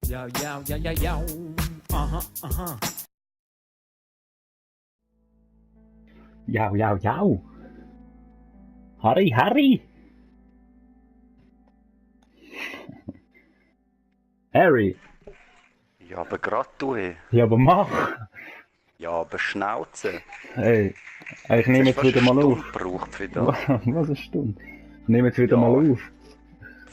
Yo, yo, yo, yo, yo. Aha, aha. Jau, jau, jau. Harry, Harry. Harry. Ja, aber grad du, ey. Ja, aber mach. Ja, aber Schnauze. Hey, ich nehme jetzt wieder mal auf. Braucht für das. Was eine Stunde? Ich nehme jetzt wieder Ja. mal auf.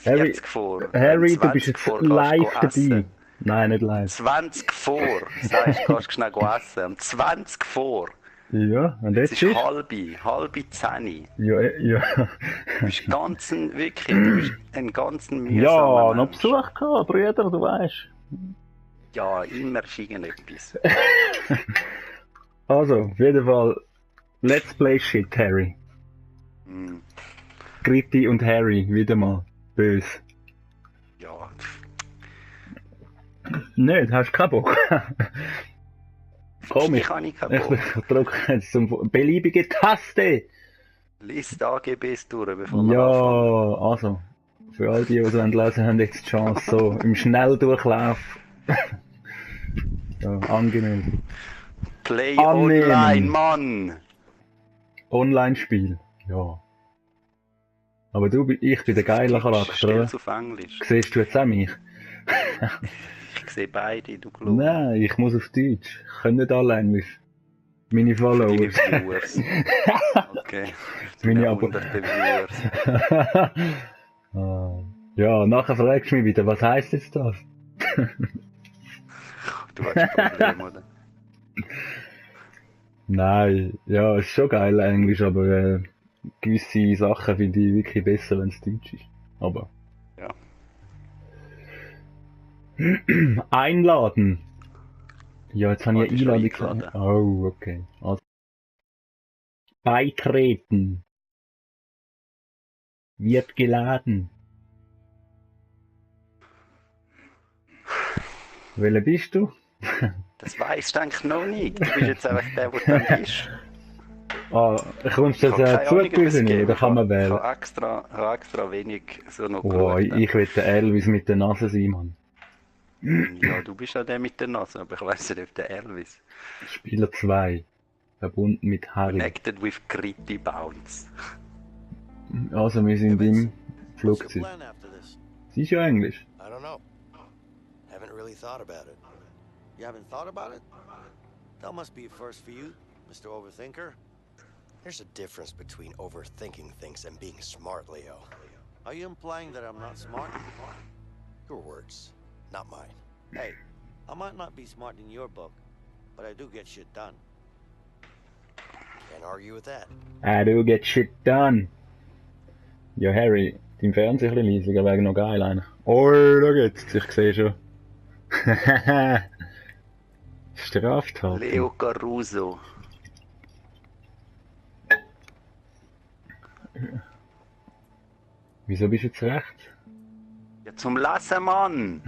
Harry, 40 vor. Harry, du 20 bist jetzt vor live kannst du dabei. essen. Nein, nicht live. 20 vor. Sagst du, kannst schnell essen. Um 20 vor. Ja, und Es jetzt ist ist? halbe 10. Ja, ja. Du bist wirklich, du bist ein ganzen mühsamer Ja, noch Mensch. Besuch gehabt, Brüder, du weißt. Ja, immer ist irgendetwas. Also, auf jeden Fall, Let's Play Shit, Harry. Hm, Gritty und Harry, wieder mal. Böse. ja, Nicht, hast du keinen Bock? Komm, ich habe keinen Bock. ich drücke jetzt zum beliebige Taste. Lies die AGBs durch, bevor wir Ja, anfangen. also, für all die, die so lesen, haben jetzt die Chance, so im Schnelldurchlauf. Ja, angenehm. Play Annehmen. online, Mann! Online-Spiel, ja. Aber ich bin der geile Charakter, Stell's oder? auf Englisch. Siehst du jetzt auch mich? Ich sehe beide, du Klon. Nein, ich muss auf Deutsch. Ich kann nicht alle Englisch. Meine Follower. Deine Viewers. Okay. Meine Deine Abo- hunderte Viewers. Ah. Ja, nachher fragst du mich wieder, was heisst jetzt das? Du hast ein Problem, oder? Nein, ja, ist schon geil Englisch, aber gewisse Sachen finde ich wirklich besser, wenn es Deutsch ist. Aber. Ja. Einladen. Ja, jetzt habe ich die eine schon Einladung eingeladen. Oh, okay. Also, beitreten. Wird geladen. Welcher bist du? Das weisst du eigentlich noch nicht. Du bist jetzt einfach der, der dann bist. Ah, kommst du Ich habe das keine Ahnung, ob es zugewiesen geht. oder kann man Ich wählen? habe extra wenig so noch Oh, geschaut. ich will der Elvis mit der Nase sein, Mann. Ja, du bist ja der mit der Nase, aber ich weiss nicht, ob der Elvis. Spieler 2. Verbunden mit Harry. Connected with Gritty Bounce. Also, wir sind Evans, im what's your Flugzeug. plan after this? Sie ist ja Englisch. I don't know. Haven't really thought about it. You haven't thought about it? That must be a first for you, Mr. Overthinker. There's a difference between overthinking things and being smart, Leo. Are you implying that I'm not smart? Your words, not mine. Hey, I might not be smart in your book, but I do get shit done. Can't argue with that. I do get shit done. Ja, Harry, dein Fernseher ein bisschen leiser, wäre noch geil eigentlich. Oh, da geht's, ich sehe schon. Straftat. Leo Caruso. Wieso bist du jetzt rechts? Ja, zum Lesen, Mann!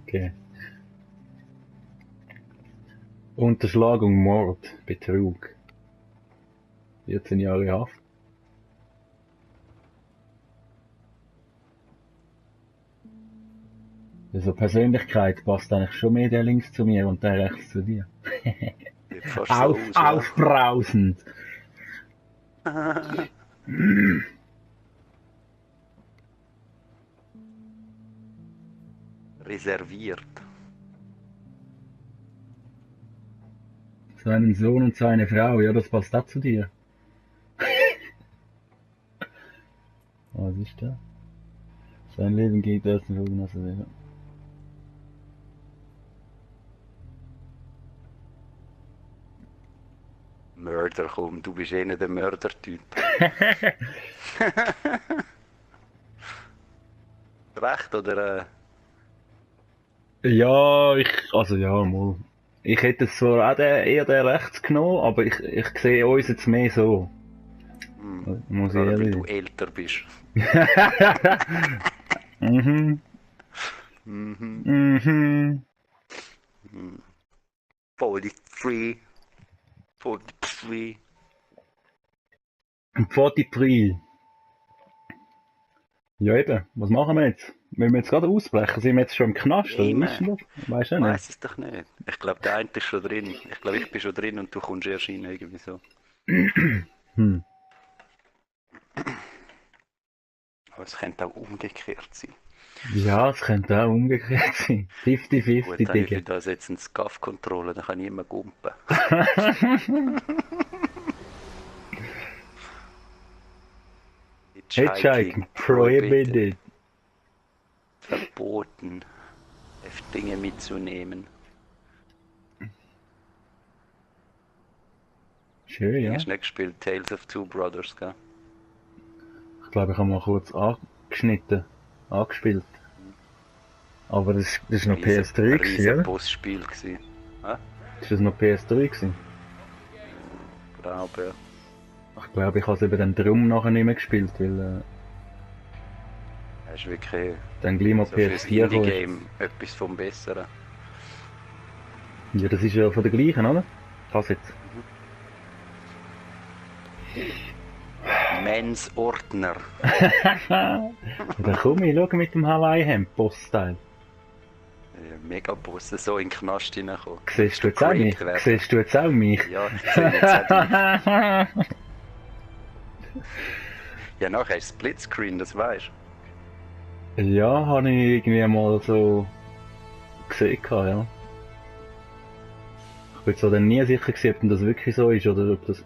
Okay. Unterschlagung, Mord, Betrug. 14 Jahre Haft. Also Persönlichkeit passt eigentlich schon mehr der links zu mir und der rechts zu dir. Sieht fast so aus, ja. Aufbrausend. Reserviert. Zu einem Sohn und zu einer Frau, ja, das passt auch zu dir. Was ist da? Sein Leben geht erst in Folgen, also ja. Mörder, komm, du bist eh nicht der Mördertyp. Recht, oder? Ja, also ja, mal. Ich hätte es zwar auch eher den rechts genommen, aber ich sehe uns jetzt mehr so. Muss ich Gerade weil ehrlich du sagen. älter bist. Mhm. Mhm. Mhm. 43. 43. 43. Ja eben, was machen wir jetzt? Wenn wir jetzt gerade ausbrechen, sind wir jetzt schon im Knast, oder Hey, wie ist denn das? Weißt du Ich nicht? weiß es doch nicht. Ich glaube, der eine ist schon drin. Ich glaube, ich bin schon drin und du kommst erst rein, irgendwie so. Hm. Aber es könnte auch umgekehrt sein. Ja, es könnte auch umgekehrt sein. 50-50, Gut, dann habe Digga. ich da jetzt eine SCAF-Kontrolle, dann kann ich immer gumpen. Hitchhiking prohibited. Verboten, Dinge mitzunehmen. Schön, ja. Hast du nicht gespielt? Tales of Two Brothers, gell? Ich glaube, ich habe mal kurz angespielt. Aber das ist noch PS3 gewesen, oder? Bossspiel gewesen. Ist das noch PS3 gewesen? Glaube, ja. Ich glaube, ich habe es eben dann drum nachher nicht mehr gespielt, weil Das ist wirklich dann gleich mal so fürs PS4 kam. Indie-Game etwas vom Besseren. Ja, das ist ja von der gleichen, oder? Was jetzt? Men's Ordner. Dann komm ich, schau mit dem Hawaii-Hemd-Boss-Style. Megaboss, so in den Knast reinkommen. Siehst du jetzt auch Great mich? werden. Siehst du jetzt auch mich? Ja, ich sehe jetzt auch dich. Ja, nachher ist Splitscreen, das weißt du. Ja, habe ich irgendwie mal so gesehen, ja. Ich bin zwar dann nie sicher gewesen, ob das wirklich so ist oder ob das...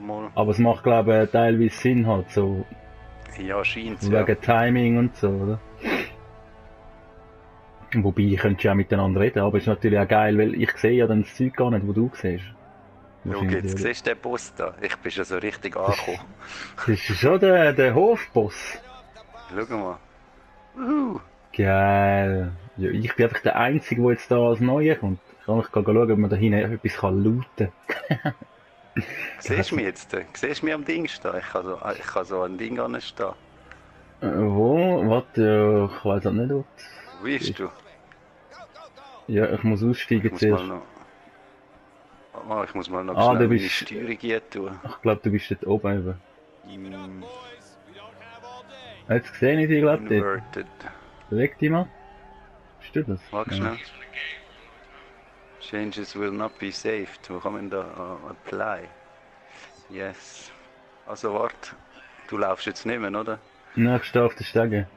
Mal. Aber es macht, glaube ich, teilweise Sinn halt, so Ja, scheint's, wegen ja. Timing und so, oder? Wobei, ich könnte ja auch miteinander reden, aber es ist natürlich auch geil, weil ich sehe ja dann das Zeug gar nicht, wo du siehst. Schau, jetzt siehst du den Boss da. Ich bin schon so richtig angekommen. Das ist schon der Hofboss. Schau mal. Geil. Ja, ich bin einfach der Einzige, der jetzt da als Neuer kommt. Ich kann schauen, ob man da hinten etwas looten kann. Siehst du mich jetzt? Siehst du mich am Ding stehen? Ich kann so an Ding anstehen. Wo? Warte, ich weiß auch nicht, wo. Wo bist du? Ja, ich muss aussteigen Ich muss mal zuerst. noch... Oh, ich muss mal noch Ah, schnell du meine bist- Steuerung hier tun. Ich glaube, du bist dort oben eben. Im Jetzt sehe ich dich, glaube ich, dort. Inverted. Beweg dich mal. Bist du das? Warte schnell. Changes will not be saved. Wo kann man da apply? Yes. Also warte. Du laufst jetzt nicht mehr, oder? Nein, ich stehe auf der Stege.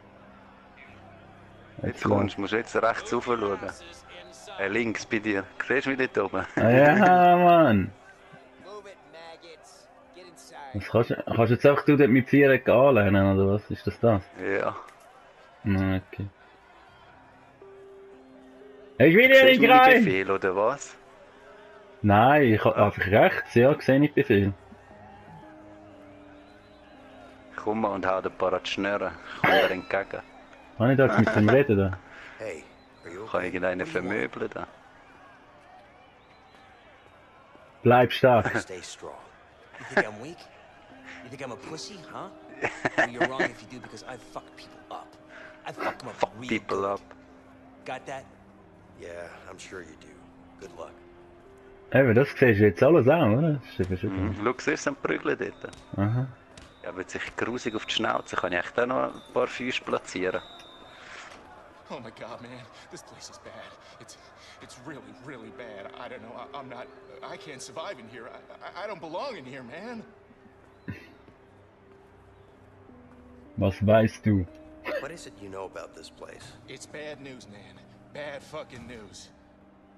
Jetzt musst du jetzt rechts rauf schauen. Links bei dir. Siehst du mich dort oben? Ah, ja, Mann. Move it, maggots. Get inside. Was kannst du jetzt einfach du dort mit Viereck anlernen, oder was? Ist das das? Ja. Nein, okay. Ich will hier Siehst nicht du meine rein! Befehl, oder was? Nein, ich habe einfach rechts, ja, sehe nicht Befehl. Komm mal und hau den Parat schnurren. Komm dir entgegen. Kann ich da jetzt mit dem reden da? Hey, are you Kann okay? irgendeinen vermöbeln da. Bleib stark. Stay strong. You think I'm weak? You think I'm a pussy, huh? Well, you're wrong if you do, because I fuck people up. I fuck them up Fuck real people good. up. Got that? Yeah, I'm sure you do. Good luck. Eben, das siehst du jetzt alles auch, oder? Das ist eben schon Mhm. Schau, siehst du am Prügeln dort? Aha. Ja, aber sich grusig auf die Schnauze. Kann ich echt auch noch ein paar Füße platzieren? Oh my god, man, this place is bad. It's really, really bad. I don't know. I'm not. I can't survive in here. I don't belong in here, man. Was weißt du? What is it you know about this place? It's bad news, man. Bad fucking news.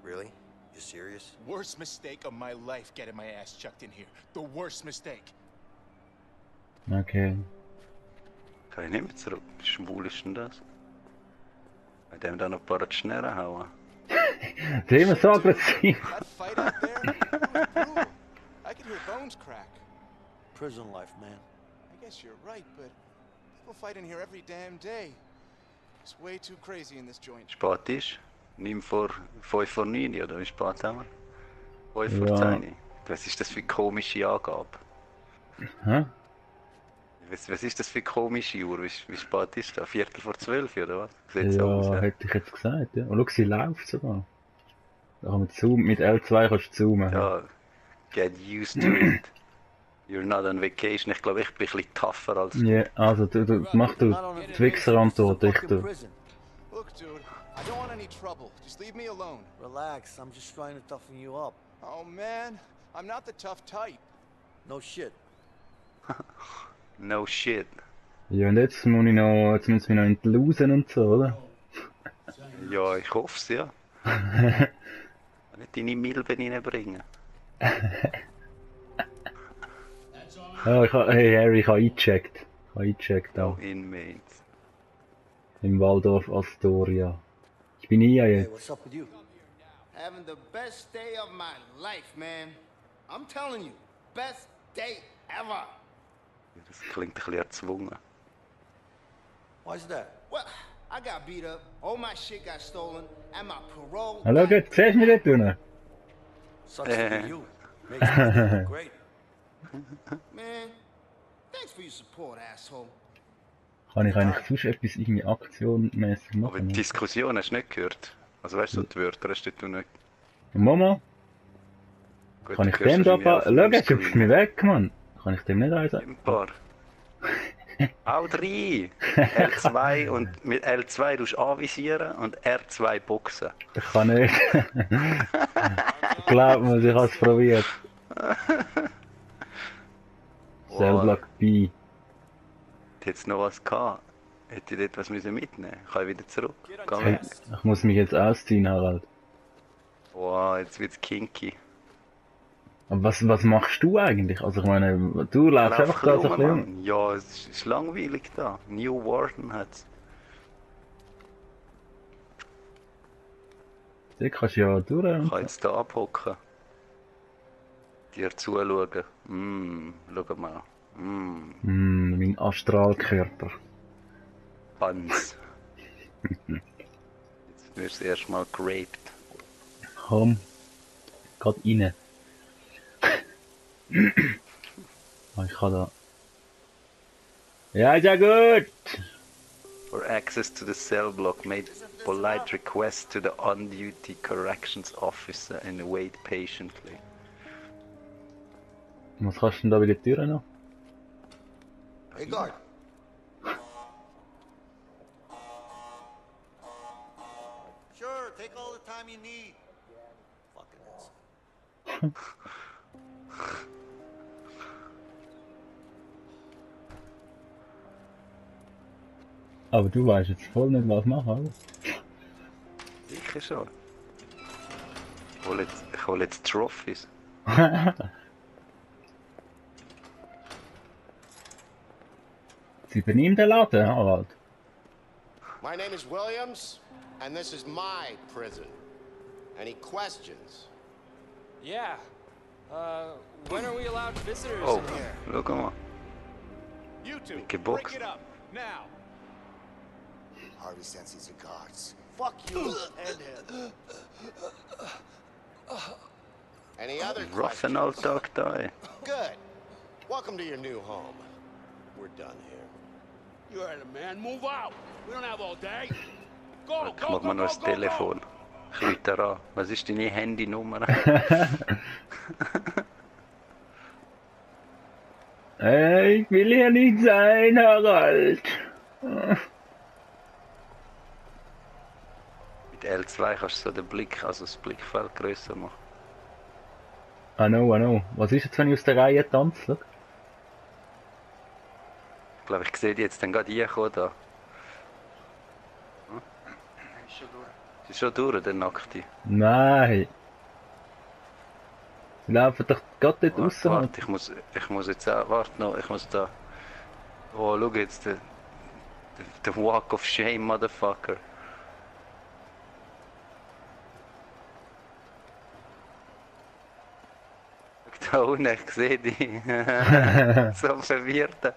Really? You serious? Worst mistake of my life getting my ass chucked in here. The worst mistake. Okay. Kann ich nicht mehr zurück. Wie schwul ist denn das? Bei dem da noch ein paar Schnurren hauen. Das ist immer so aggressiv. That fight out there was brutal. I could hear bones crack. Prison life, man. I guess you're right, but people fight in here every damn day. It's way too crazy in this joint. Spät ist? 9 vor 5 vor 9, oder wie spät haben wir? 5 vor Ja. 10. Was ist das für eine komische Angabe? Hä? Was ist das für eine komische Uhr? Wie spät ist das? Viertel vor 12 oder was? Sieht so aus, Ja, hätte ich jetzt gesagt, ja. Und schau, sie läuft sogar. Da kann man zoomen, mit L2 kannst du zoomen. Ja, get used to it. You're not on vacation. Ich glaube, ich bin ein bisschen tougher als du. Ja, also mach du die Wichser-Antwort, ich Fucking tu. prison. Look, dude, I don't want any trouble. Just leave me alone. Relax, I'm just trying to toughen you up. Oh, man. I'm not the tough type. No shit. No shit. Ja, und jetzt muss ich noch, jetzt müssen wir noch entlusen und so, oder? Ja, ich hoffe es, ja. Nicht deine Milben reinbringen. Ja, hey Harry, ich habe eingecheckt. Ich habe eingecheckt auch. Inmates. Im Waldorf Astoria. Ich bin hier Hey, jetzt. what's up with you? Having the best day of my life, man. I'm telling you, best day ever. Das klingt ein bisschen erzwungen. Why's that? Well, I got beat up, all my shit got stolen, and my parole. Hallo, gut, siehst du mich dort unten? Sucks to be you. Makes me look great. Man, thanks for your support, asshole. Kann ich eigentlich sonst etwas irgendwie aktionmäßig Aber machen? die Diskussion hast du nicht gehört. Also weißt du, die Wörter hast du nicht. Mama, Gut, kann ich du hörst dem da... wahrscheinlich auch Schau, vom jetzt hüpfst du Screen. mich weg, Mann. Kann ich dem nicht sagen? Ein paar. Auch drei. L2 und mit L2 tust du anvisieren und R2 boxen. Ich kann nicht. Glaub mir, ich habe es probiert. Cellblock B. Hätte jetzt noch was gehabt. Hätte ich dort was müssen mitnehmen. Kann ich wieder zurück. Geh Hey, weg. ich muss mich jetzt ausziehen, Harald. Wow, jetzt wird's kinky. Aber was machst du eigentlich? Also ich meine, du läufst einfach da so ein bisschen... Mann. Ja, es ist langweilig da. New Warden hat's. Da kannst du ja durch. Ich kann jetzt da abhocken. Dir zuschauen. Schau mal. Mein Astralkörper. Hans. Jetzt wirst du erstmal geraped. Komm. Geht rein. Ich kann da... Ja, ist ja gut! For access to the cell block, made polite request to the on-duty corrections officer and wait patiently. Was kannst du denn da bei der Tür noch? Hey, guard. Sure, take all the time you need. Fucking asshole. Aber du weißt jetzt voll nicht, was machen, oder? Sicher schon. Ich hol jetzt Trophies. Sie übernehmen den Laden, Harald. My name is Williams, and this is my prison. Any questions? Yeah. When are we allowed visitors Oh, in here? schau mal. You two, Geboxt. break it up. Now. Harvey sends these are guards. Fuck you and him. Any other Rough and questions? Alltag da. Good. Welcome to your new home. We're done here. You heard him, man. Move out. We don't have all day. Go, Ich mach mir noch das Telefon. Ich rufe an. Was ist deine Handynummer? Hey, ich will hier nicht sein, Harald. Mit L2 kannst du so den Blick, also das Blickfeld grösser machen. I know. Was ist jetzt, wenn ich aus der Reihe tanze? Schau. Ich glaube, ich sehe die jetzt dann gerade reinkommen da. Ist schon durch, der Nackte. Nein. Sie laufen doch gerade dort raus. Warte, ich muss jetzt auch, warte noch, ich muss da... Oh, schau jetzt, der Walk of Shame, Motherfucker. Schau da unten, ich sehe die. So verwirrt.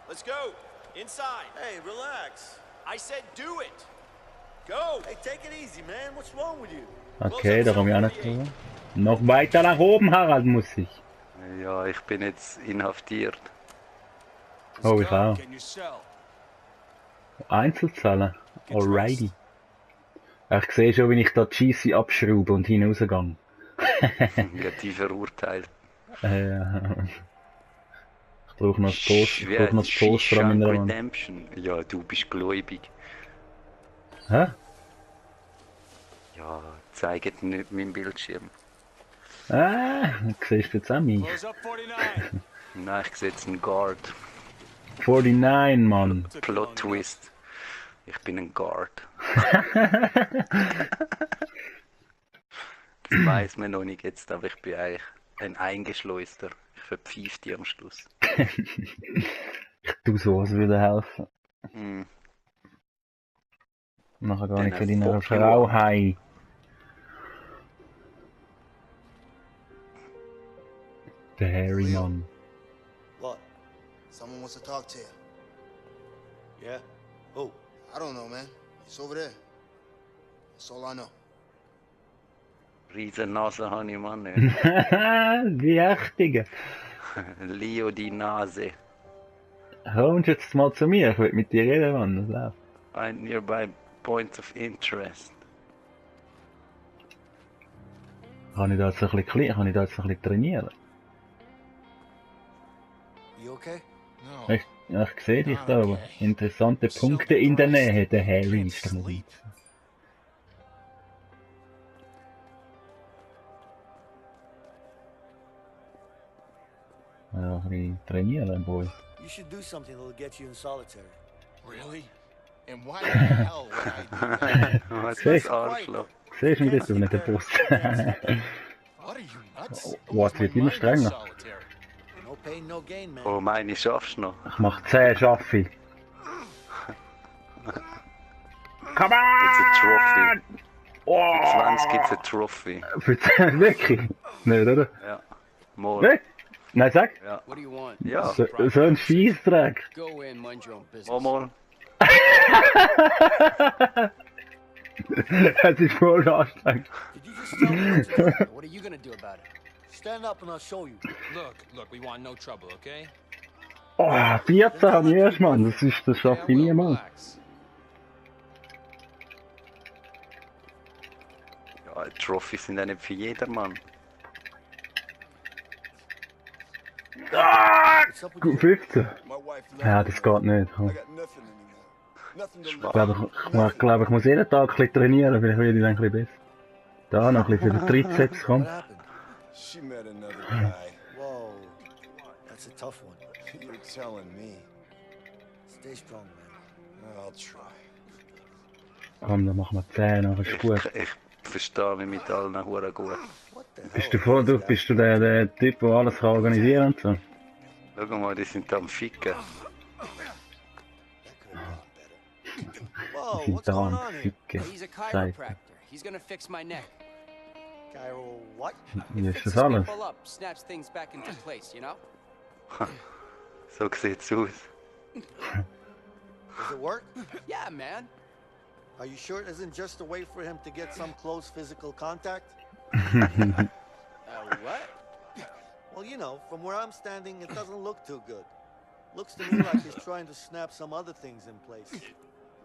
Let's go. Inside. Hey, relax. I said do it. Go. Hey, take it easy, man. What's wrong with you? Okay, da komme ich auch nicht drüber. Noch weiter nach oben, Harald, muss ich. Ja, ich bin jetzt inhaftiert. Oh, ich auch. Get in your cell. Einzelzellen. Alrighty. Ja, ich sehe schon, wie ich da die Scheisse abschraube und hinausgehe. Negativ verurteilt. Ich brauche noch das Post, ich brauche noch das Poster an meiner Wand. Redemption. Ja, du bist gläubig. Hä? Ja, zeigt nicht meinen Bildschirm. Siehst du jetzt auch mich? Close up 49. Nein, ich sehe jetzt einen Guard. 49, Mann. Plot Twist. Ich bin ein Guard. Das weiß man noch nicht jetzt, aber ich bin eigentlich ein Eingeschleuster. Ich verpfeife die am Schluss. Ich tue so, als würde helfen. Hm. Nachher gar nicht Dann für deine fuck you Frau up. heim. Der Harry, Mann. What? Someone wants to talk to you. Yeah? Who? I don't know, man. He's over there. That's all I know. Riesen Nase habe ich, Mann. Wie Ächtige. Leo die Nase. Kommst du jetzt mal zu mir? Ich will mit dir reden, Mann. Das läuft. Ein nearby point of interest. Kann ich da jetzt ein bisschen trainieren? You okay? No. Ich sehe dich da oben. Interessante Punkte in der Nähe. Der Harry ist da nicht. Ja, ein bisschen trainieren, Boy. You should do something that'll get you in solitary. Really? And why the hell would I do that? Was Siehst ist das Arschloch? Siehst du mich das nicht, der Bus? What are you nuts? Was wird immer strenger? Solitary. No pain, no gain, man. Oh, meine schaffst du noch. Ich mach 10 Schaffe. Come It's a trophy. on! Oh! 20 gibt's eine Trophy. Für 10, wirklich? Nicht, oder? Ja. Mal. Nicht? Nein, sag. Ja. What do you want? Ja. So ein Scheissdreck. Go in, mind your own business. Mal. Es ist voll anstrengend. Did you just tell me what to do? What are you gonna do about it? Stand up and I'll show you. Look, we want no trouble, okay? Oh, 14 habe ich erst, Mann. Das schaffe ich niemals. Relax. Ja, Trophys sind ja nicht für jedermann. What's up with you? 15? My wife left Ja, me, das man. geht nicht. I got nothing anymore. Nothing to Ich glaube, ich muss jeden Tag ein bisschen trainieren, vielleicht werde ich dann ein bisschen besser. Da noch ein bisschen für den Trizeps, komm. What happened? She met another guy. Whoa. That's a tough one. You're telling me. Stay strong, man. I'll try. Komm, dann machen wir 10, dann ist gut. Ich verstehe mich mit allen Huren gut. What the hell? Bist du voll, bist du der Typ, der alles kann organisieren und so? Schau mal, die sind am Ficken. Whoa, Die what's going da on here? Ficke. He's a Scheiße. chiropractor. He's gonna fix my neck. Gyro, what? Wie It ist das fixes alles? people up, snaps things back into place, you know? So sieht's aus. Does it work? Yeah, man. Are you sure it isn't just a way for him to get some close physical contact? What? Well, you know, from where I'm standing, it doesn't look too good. Looks to me like he's trying to snap some other things in place.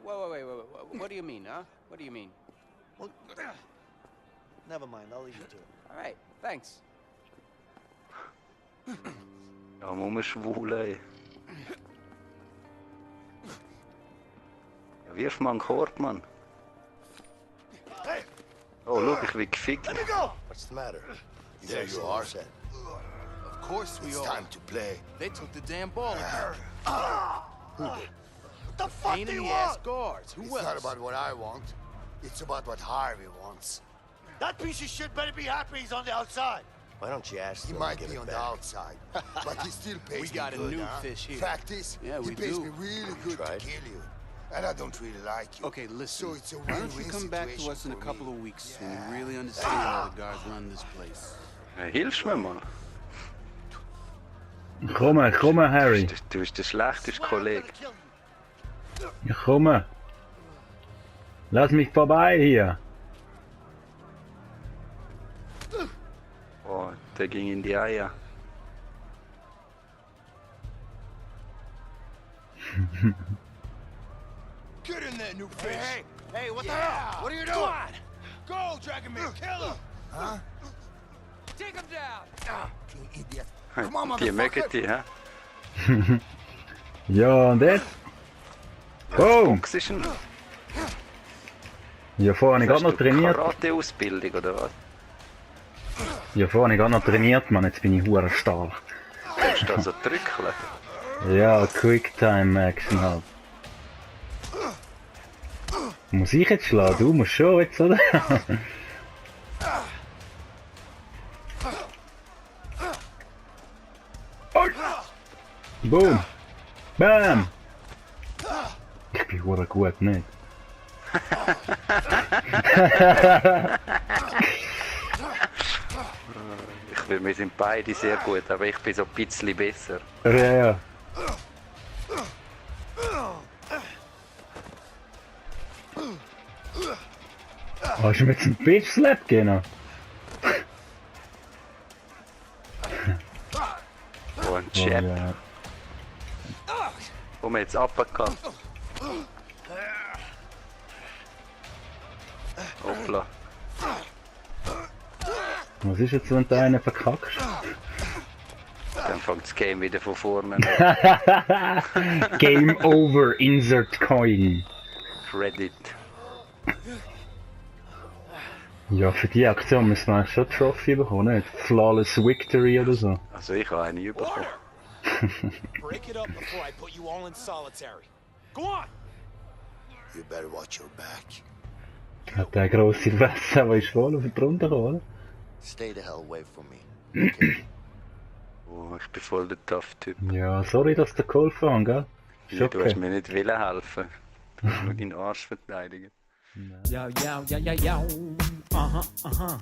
Wait. What do you mean, huh? What do you mean? Well, never mind, I'll leave you to it. All right, thanks. Ja, muss man schwulen, ey. Ja, wirf mal einen Korb, Mann. Oh, schau, ich bin gefickt. Let me go! What's the matter? There you are. Upset. Of course we It's are. time to play. They took the damn ball again. What the fuck Pain do in you the ass want? guards. Who It's else? not about what I want. It's about what Harvey wants. That piece of shit better be happy he's on the outside. Why don't you ask him? He might be on the outside, but he still pays We me got a good, new huh? fish here. Fact is, Yeah, he we pays do. me really good to kill you, and I don't really like you. Okay, listen. So it's a Why don't you win-win come back to situation us in a for couple me. of weeks when you really understand how the guards run this place? Ja, hilfst mir mal. Ich komme, Harry. Du bist der schlechteste Kollege. Ich komme. Lass mich vorbei hier. Oh, der ging in die Eier. Get in there, new fish. Hey, what the hell? What are you doing? Go, Dragon Man, kill him. Huh? Die mögen die, hä? Ja, und jetzt? Boom! Was ist denn? Ja, vorhin habe ich gerade noch trainiert. Karate-Ausbildung, oder was? Ja, vorhin habe ich gerade noch trainiert, Mann. Jetzt bin ich hure stark. Kannst du da so drücken? Ja, Quicktime-Action halt. Muss ich jetzt schlagen? Du musst schon jetzt, oder? Boom! Bam! Ich bin hure gut, nicht? Wir sind beide sehr gut, aber ich bin so ein bisschen besser. Ja, ja. Hast du mir jetzt einen Bitch Slap gegeben? Oh, ein Jab. Oh, ja. Wo wir jetzt abgekommen. Hoppla. Was ist jetzt, wenn du einen verkackst? Dann fängt das Game wieder von vorne an. Game over, insert coin. Credit. Ja, für die Aktion müssen wir schon Trophy bekommen, nicht? Flawless Victory oder so. Also ich habe eine bekommen. Break it up before I put you all in solitary. Go on! You better watch your back. Hat der grosse Fresse, der ist voll auf den drunter gekommen, oder? Stay the hell away from me. Okay? Oh, ich bin voll der Tough-Typ. Ja, sorry, dass du geholfen hast, gell? Ist Ja, du okay. hast mir nicht wollen helfen. Du hast nur deinen Arsch verteidigen. Yo, yo, yo, yo, yo. Uh-huh, uh-huh.